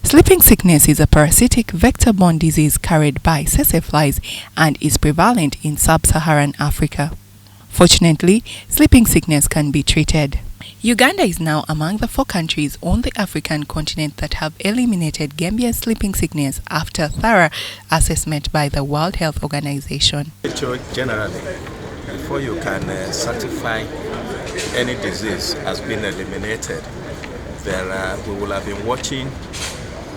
Sleeping sickness is a parasitic vector-borne disease carried by tsetse flies and is prevalent in sub-Saharan Africa. Fortunately, sleeping sickness can be treated. Uganda is now among the 4 countries on the African continent that have eliminated Gambiense sleeping sickness after thorough assessment by the World Health Organization. W.H.O. generally, before you can certify any disease has been eliminated, we will have been watching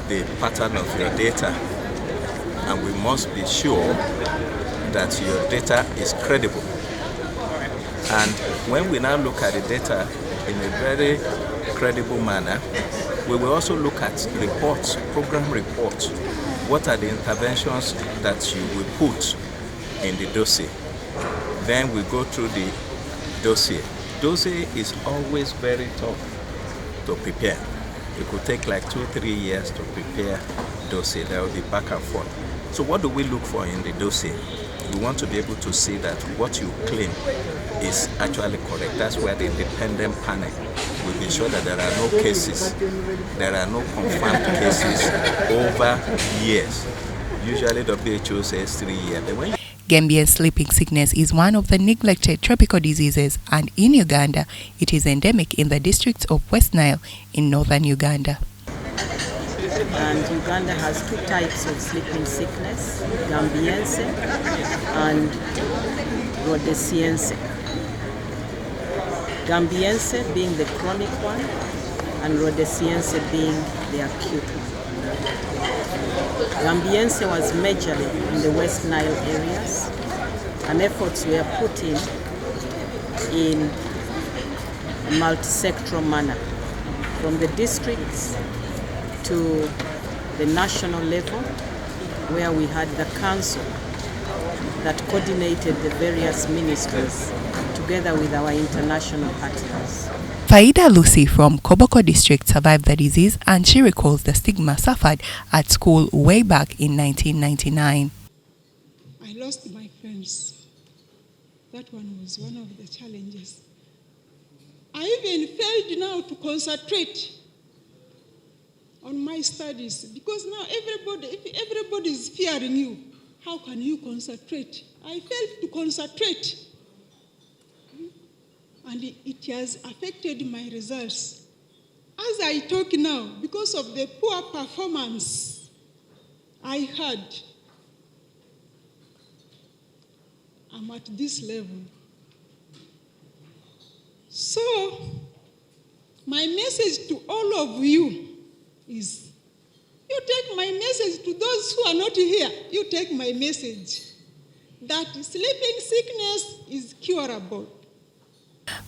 the pattern of your data, and we must be sure that your data is credible. And when we now look at the data in a very credible manner, we will also look at reports, program reports. What are the interventions that you will put in the dossier? Then we go through the dossier. Dossier is always very tough to prepare. It could take like 2-3 years to prepare dossier. There will be back and forth. So what do we look for in the dossier? We want to be able to see that what you claim is actually correct. That's where the independent panel will be sure that there are no cases, there are no confirmed cases over years. Usually WHO says 3 years. Gambiense sleeping sickness is one of the neglected tropical diseases, and in Uganda, it is endemic in the districts of West Nile in northern Uganda. And Uganda has 2 types of sleeping sickness, Gambiense and Rhodesiense. Gambiense being the chronic one and Rhodesiense being the acute one. Gambiense was majorly in the West Nile areas, and efforts were put in a multi-sectoral manner from the districts to the national level, where we had the council that coordinated the various ministries together with our international partners. Faida Lucy from Koboko district survived the disease, and she recalls the stigma suffered at school way back in 1999. I lost my friends. That one was one of the challenges. I even failed now to concentrate on my studies, because now if everybody is fearing you, how can you concentrate? I failed to concentrate, and it has affected my results. As I talk now, because of the poor performance I had, I'm at this level. So, my message to all of you is, you take my message to those who are not here. You take my message that sleeping sickness is curable.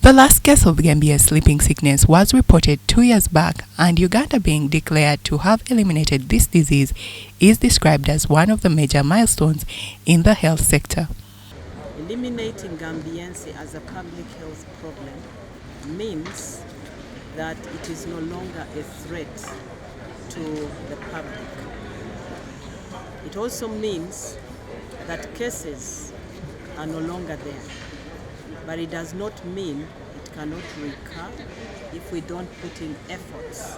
The last case of Gambiense sleeping sickness was reported 2 years back, and Uganda being declared to have eliminated this disease is described as one of the major milestones in the health sector. Eliminating Gambiense as a public health problem means that it is no longer a threat to the public. It also means that cases are no longer there, but it does not mean it cannot recur if we don't put in efforts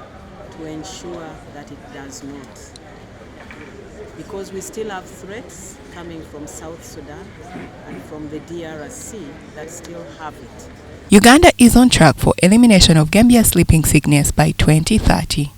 to ensure that it does not. Because we still have threats coming from South Sudan and from the DRC that still have it. Uganda is on track for elimination of Gambiense sleeping sickness by 2030.